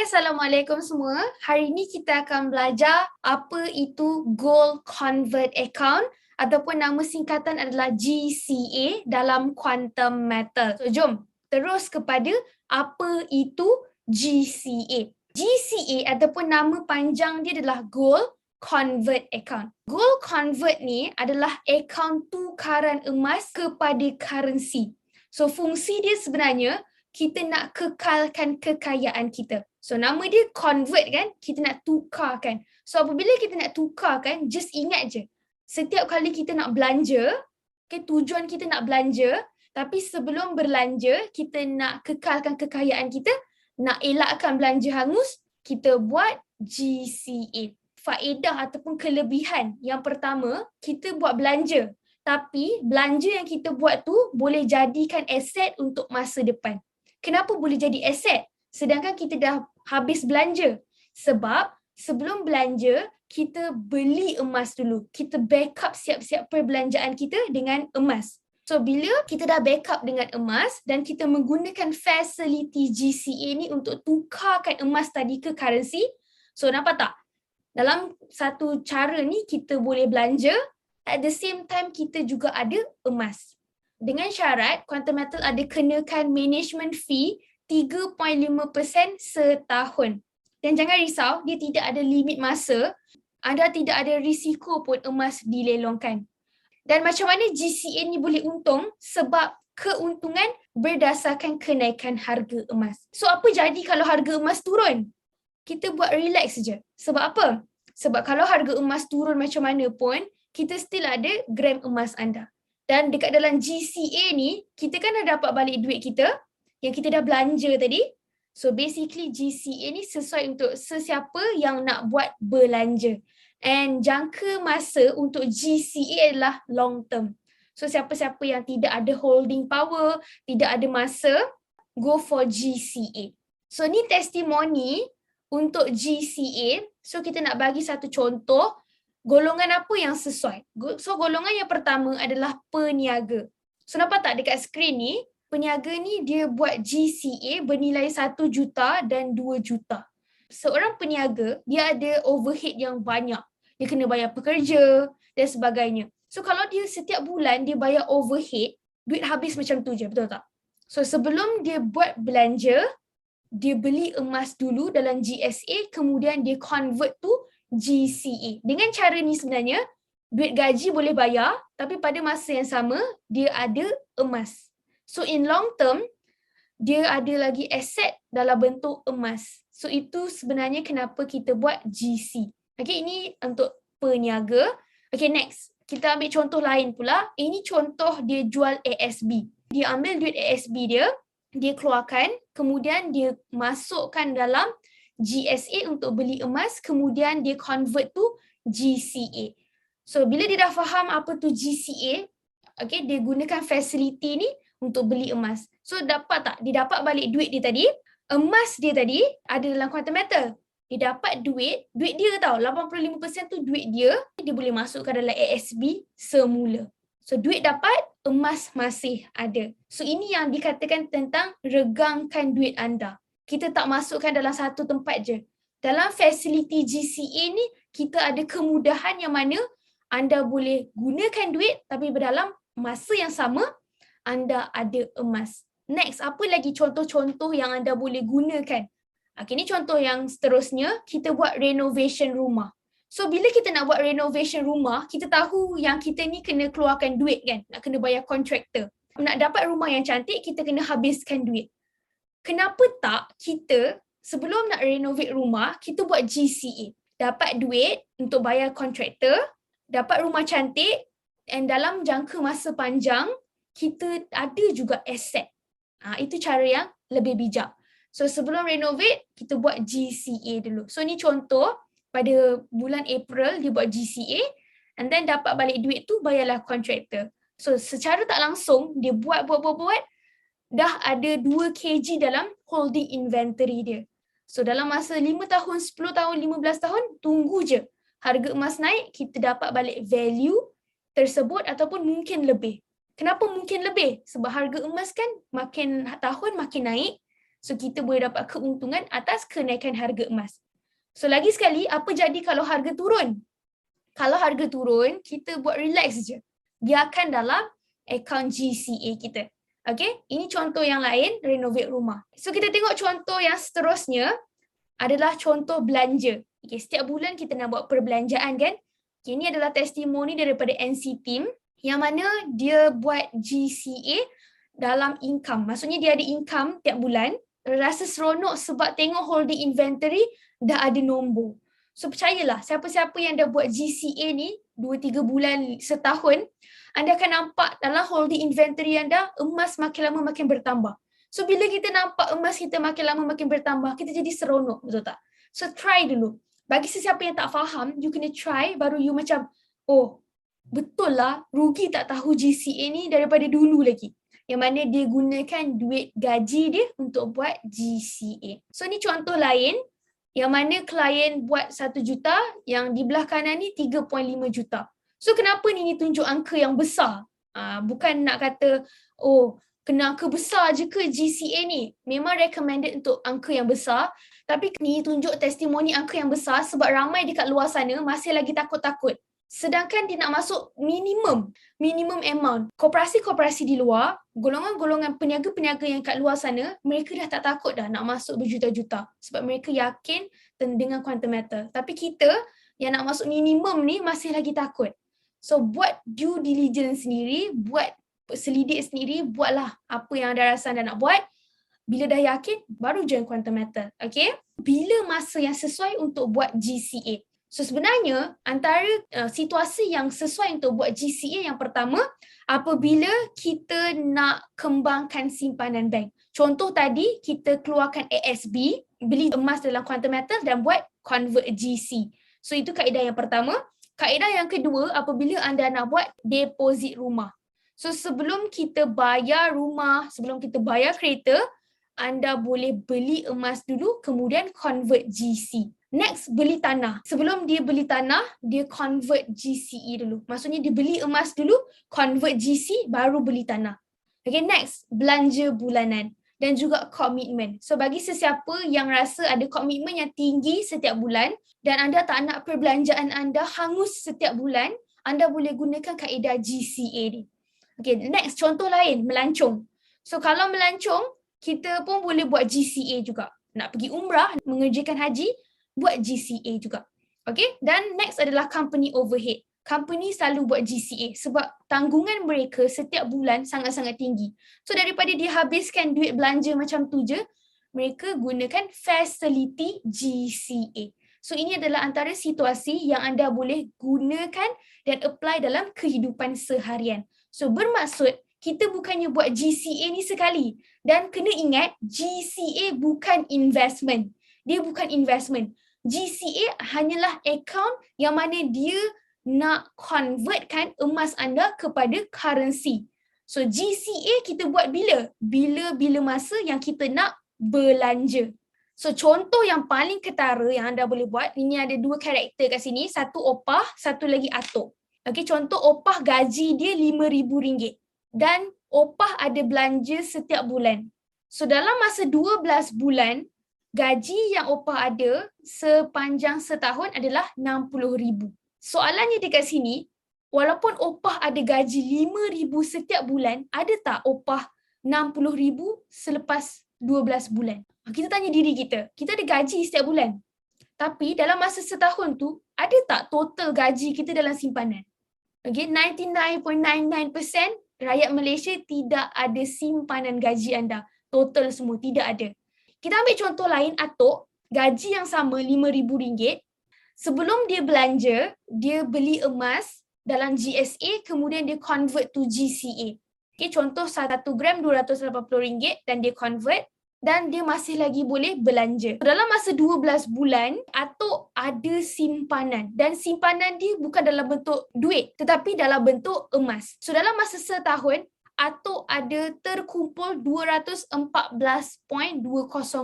Hai, Assalamualaikum semua. Hari ini kita akan belajar apa itu Gold Convert Account ataupun nama singkatan adalah GCA dalam Quantum Metal. So, jom terus kepada apa itu GCA. GCA ataupun nama panjang dia adalah Gold Convert Account. Gold Convert ni adalah akaun tukaran emas kepada currency. So, fungsi dia sebenarnya kita nak kekalkan kekayaan kita. So nama dia convert kan, kita nak tukarkan. So apabila kita nak tukarkan, just ingat je, setiap kali kita nak belanja, tujuan kita nak belanja, tapi sebelum berlanja, kita nak kekalkan kekayaan kita, nak elakkan belanja hangus, kita buat GCA. Faedah ataupun kelebihan yang pertama, kita buat belanja. Tapi belanja yang kita buat tu boleh jadikan aset untuk masa depan. Kenapa boleh jadi aset sedangkan kita dah habis belanja? Sebab sebelum belanja, kita beli emas dulu. Kita backup siap-siap perbelanjaan kita dengan emas. So, bila kita dah backup dengan emas dan kita menggunakan fasiliti GCA ni untuk tukarkan emas tadi ke currency, so nampak tak? Dalam satu cara ni kita boleh belanja, at the same time kita juga ada emas. Dengan syarat, Quantum Metal ada kenakan management fee 3.5% setahun. Dan jangan risau, dia tidak ada limit masa. Anda tidak ada risiko pun emas dilelongkan. Dan macam mana GCA ni boleh untung? Sebab keuntungan berdasarkan kenaikan harga emas. So apa jadi kalau harga emas turun? Kita buat relax saja. Sebab apa? Sebab kalau harga emas turun macam mana pun, kita still ada gram emas anda. Dan dekat dalam GCA ni, kita kan dah dapat balik duit kita yang kita dah belanja tadi. So basically GCA ni sesuai untuk sesiapa yang nak buat belanja. And jangka masa untuk GCA adalah long term. So siapa-siapa yang tidak ada holding power, tidak ada masa, go for GCA. So ni testimoni untuk GCA. So kita nak bagi satu contoh. Golongan apa yang sesuai? So golongan yang pertama adalah peniaga. So nampak tak dekat skrin ni, peniaga ni dia buat GCA bernilai 1 juta dan 2 juta. Seorang peniaga, dia ada overhead yang banyak. Dia kena bayar pekerja dan sebagainya. So kalau dia setiap bulan dia bayar overhead, duit habis macam tu je, betul tak? So sebelum dia buat belanja, dia beli emas dulu dalam GSA, kemudian dia convert tu GCA. Dengan cara ni sebenarnya, duit gaji boleh bayar, tapi pada masa yang sama, dia ada emas. So in long term, dia ada lagi aset dalam bentuk emas. So itu sebenarnya kenapa kita buat GC. Okay, ini untuk peniaga. Okay, next. Kita ambil contoh lain pula. Ini contoh dia jual ASB. Dia ambil duit ASB dia keluarkan, kemudian dia masukkan dalam GSA untuk beli emas, kemudian dia convert tu GCA. So bila dia dah faham apa tu GCA, okay, dia gunakan fasiliti ni untuk beli emas. So dapat tak? Dia dapat balik duit dia tadi. Emas dia tadi ada dalam Quantum Metal. Dia dapat duit dia tau, 85% tu duit dia boleh masukkan dalam ASB semula. So duit dapat, emas masih ada. So ini yang dikatakan tentang regangkan duit anda. Kita tak masukkan dalam satu tempat je. Dalam fasiliti GCA ni, kita ada kemudahan yang mana anda boleh gunakan duit tapi dalam masa yang sama, anda ada emas. Next, apa lagi contoh-contoh yang anda boleh gunakan? Okay, ni contoh yang seterusnya, kita buat renovation rumah. So, bila kita nak buat renovation rumah, kita tahu yang kita ni kena keluarkan duit kan? Nak kena bayar kontraktor. Nak dapat rumah yang cantik, kita kena habiskan duit. Kenapa tak kita sebelum nak renovate rumah, kita buat GCA. Dapat duit untuk bayar kontraktor, dapat rumah cantik, dan dalam jangka masa panjang, kita ada juga aset. Itu cara yang lebih bijak. So sebelum renovate, kita buat GCA dulu. So ni contoh, pada bulan April dia buat GCA, and then dapat balik duit tu, bayarlah kontraktor. So secara tak langsung, dia buat, dah ada 2 kg dalam holding inventory dia. So dalam masa 5 tahun, 10 tahun, 15 tahun, tunggu je. Harga emas naik, kita dapat balik value tersebut ataupun mungkin lebih. Kenapa mungkin lebih? Sebab harga emas kan makin tahun makin naik So kita boleh dapat keuntungan atas kenaikan harga emas. So lagi sekali, apa jadi kalau harga turun? Kalau harga turun, kita buat relax je. Biarkan dalam akaun GCA kita. Okay, ini contoh yang lain, renovate rumah. So kita tengok contoh yang seterusnya adalah contoh belanja. Okay, setiap bulan kita nak buat perbelanjaan kan? Okay, ini adalah testimoni daripada NC Team yang mana dia buat GCA dalam income. Maksudnya dia ada income tiap bulan. Rasa seronok sebab tengok holding inventory dah ada nombor. So percayalah, siapa-siapa yang dah buat GCA ni 2-3 bulan, setahun, anda akan nampak dalam holding inventory anda, emas makin lama makin bertambah. So bila kita nampak emas kita makin lama makin bertambah, kita jadi seronok, betul tak? So try dulu. Bagi sesiapa yang tak faham, you kena try, baru you macam, oh betul lah, rugi tak tahu GCA ni daripada dulu lagi. Yang mana dia gunakan duit gaji dia untuk buat GCA. So ni contoh lain, yang mana klien buat 1 juta, yang di belah kanan ni 3.5 juta. So kenapa ni tunjuk angka yang besar? Bukan nak kata, oh kena angka besar je ke GCA ni? Memang recommended untuk angka yang besar, tapi ni tunjuk testimoni angka yang besar sebab ramai dekat luar sana masih lagi takut-takut. Sedangkan dia nak masuk minimum amount. Koperasi-koperasi di luar, golongan-golongan peniaga-peniaga yang kat luar sana, mereka dah tak takut dah nak masuk berjuta-juta sebab mereka yakin dengan quantum metal. Tapi kita yang nak masuk minimum ni masih lagi takut. So buat due diligence sendiri, buat selidik sendiri, buatlah apa yang anda rasa anda nak buat. Bila dah yakin, baru join quantum metal. Okay? Bila masa yang sesuai untuk buat GCA? So sebenarnya antara situasi yang sesuai untuk buat GCA yang pertama, apabila kita nak kembangkan simpanan bank. Contoh tadi, kita keluarkan ASB, beli emas dalam quantum metal dan buat convert GC. So itu kaedah yang pertama. Kaedah yang kedua, apabila anda nak buat deposit rumah. So sebelum kita bayar rumah, sebelum kita bayar kereta, anda boleh beli emas dulu kemudian convert GC. Next, beli tanah. Sebelum dia beli tanah, dia convert GCE dulu. Maksudnya dia beli emas dulu, convert GC, baru beli tanah. Okay, next, belanja bulanan dan juga komitmen. So bagi sesiapa yang rasa ada komitmen yang tinggi setiap bulan dan anda tak nak perbelanjaan anda hangus setiap bulan, anda boleh gunakan kaedah GCA ni. Okay, next, contoh lain, melancong. So kalau melancong, kita pun boleh buat GCA juga. Nak pergi umrah, mengerjakan haji, buat GCA juga. Okay, dan next adalah company overhead. Company selalu buat GCA sebab tanggungan mereka setiap bulan sangat-sangat tinggi. So daripada dia habiskan duit belanja macam tu je, mereka gunakan facility GCA. So ini adalah antara situasi yang anda boleh gunakan dan apply dalam kehidupan seharian. So bermaksud, kita bukannya buat GCA ni sekali. Dan kena ingat, GCA bukan investment. Dia bukan investment. GCA hanyalah account yang mana dia nak convertkan emas anda kepada currency. So GCA kita buat bila? Bila masa yang kita nak belanja. So contoh yang paling ketara yang anda boleh buat, ini ada 2 karakter kat sini, satu opah, satu lagi atuk. Okay, contoh opah gaji dia RM5,000 dan opah ada belanja setiap bulan. So dalam masa 12 bulan, gaji yang opah ada sepanjang setahun adalah RM60,000. Soalannya dekat sini, walaupun opah ada gaji RM5,000 setiap bulan, ada tak opah RM60,000 selepas 12 bulan? Kita tanya diri kita, kita ada gaji setiap bulan. Tapi dalam masa setahun tu, ada tak total gaji kita dalam simpanan? Okay, 99.99% rakyat Malaysia tidak ada simpanan gaji anda. Total semua, tidak ada. Kita ambil contoh lain, atuk, gaji yang sama RM5,000. Sebelum dia belanja, dia beli emas dalam GSA, kemudian dia convert to GCA. Okay, contoh 1 gram RM280 dan dia convert dan dia masih lagi boleh belanja. Dalam masa 12 bulan, atuk ada simpanan dan simpanan dia bukan dalam bentuk duit tetapi dalam bentuk emas. So dalam masa setahun, atuk ada terkumpul 214.20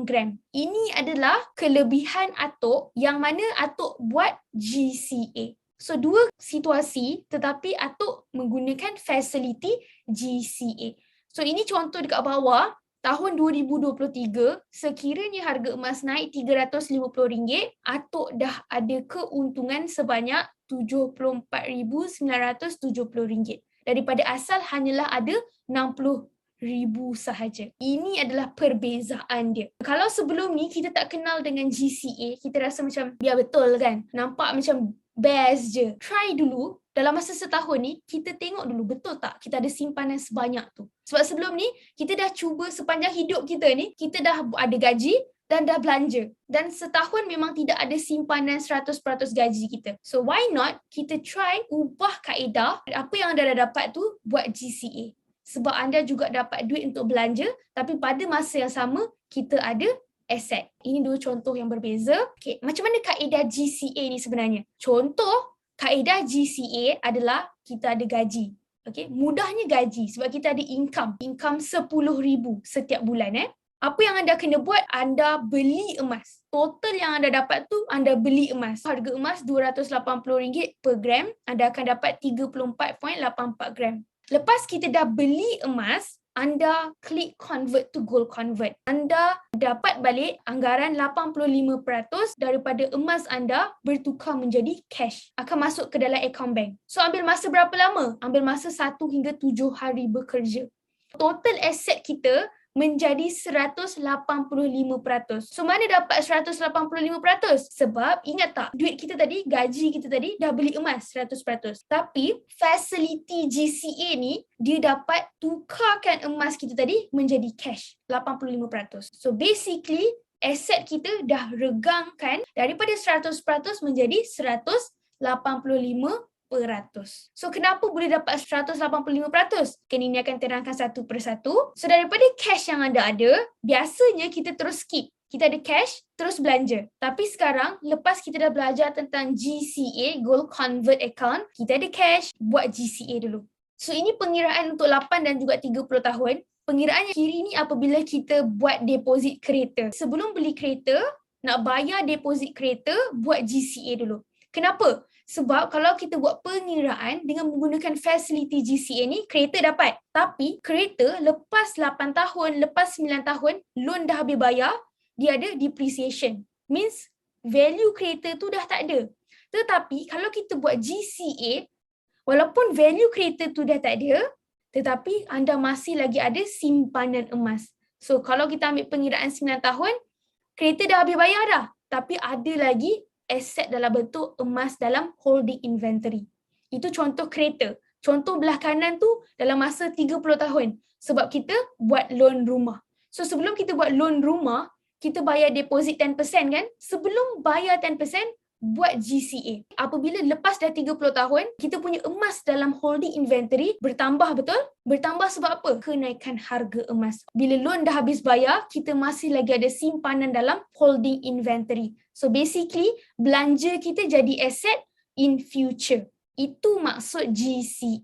gram. Ini adalah kelebihan atuk yang mana atuk buat GCA. So 2 situasi tetapi atuk menggunakan facility GCA. So ini contoh dekat bawah. tahun 2023, sekiranya harga emas naik RM350, Atok dah ada keuntungan sebanyak RM74,970 daripada asal hanyalah ada RM60,000 sahaja. Ini adalah perbezaan dia. Kalau sebelum ni kita tak kenal dengan GCA, kita rasa macam biar betul kan, nampak macam best je. Try dulu. Dalam masa setahun ni, kita tengok dulu betul tak kita ada simpanan sebanyak tu. Sebab sebelum ni, kita dah cuba sepanjang hidup kita ni, kita dah ada gaji dan dah belanja. Dan setahun memang tidak ada simpanan 100% gaji kita. So why not kita try ubah kaedah apa yang anda dah dapat tu buat GCA. Sebab anda juga dapat duit untuk belanja, tapi pada masa yang sama, kita ada aset. Ini dua contoh yang berbeza. Okay, macam mana kaedah GCA ni sebenarnya? Contoh, kaedah GCA adalah kita ada gaji. Okay, mudahnya gaji sebab kita ada income RM10,000 setiap bulan. Apa yang anda kena buat? Anda beli emas. Total yang anda dapat tu, anda beli emas. Harga emas RM280 per gram, anda akan dapat 34.84 gram. Lepas kita dah beli emas, anda klik convert to gold convert. Anda dapat balik anggaran 85% daripada emas anda bertukar menjadi cash. Akan masuk ke dalam account bank. So ambil masa berapa lama? Ambil masa 1 hingga 7 hari bekerja. Total aset kita menjadi 185%. So mana dapat 185%? Sebab ingat tak, duit kita tadi, gaji kita tadi dah beli emas 100%. Tapi facility GCA ni, dia dapat tukarkan emas kita tadi menjadi cash 85%. So basically, aset kita dah regangkan daripada 100% menjadi 185%. So kenapa boleh dapat 185%? Ini akan terangkan satu persatu. So daripada cash yang anda ada, biasanya kita terus skip. Kita ada cash, terus belanja. Tapi sekarang, lepas kita dah belajar tentang GCA, Gold Convert Account, kita ada cash, buat GCA dulu. So ini pengiraan untuk 8 dan juga 30 tahun. Pengiraan yang kiri ni apabila kita buat deposit kereta. Sebelum beli kereta, nak bayar deposit kereta, buat GCA dulu. Kenapa? Sebab kalau kita buat pengiraan dengan menggunakan fasiliti GCA ni, kereta dapat. Tapi kereta lepas 8 tahun, lepas 9 tahun, loan dah habis bayar, dia ada depreciation. Means value kereta tu dah tak ada. Tetapi kalau kita buat GCA, walaupun value kereta tu dah tak ada, tetapi anda masih lagi ada simpanan emas. So kalau kita ambil pengiraan 9 tahun, kereta dah habis bayar dah. Tapi ada lagi aset dalam bentuk emas dalam holding inventory. Itu contoh kereta. Contoh belah kanan tu dalam masa 30 tahun. Sebab kita buat loan rumah. So sebelum kita buat loan rumah, kita bayar deposit 10% kan? Sebelum bayar 10%, buat GCA. Apabila lepas dah 30 tahun, kita punya emas dalam holding inventory bertambah, betul? Bertambah sebab apa? Kenaikan harga emas. Bila loan dah habis bayar, kita masih lagi ada simpanan dalam holding inventory. So basically, belanja kita jadi aset in future. Itu maksud GCA.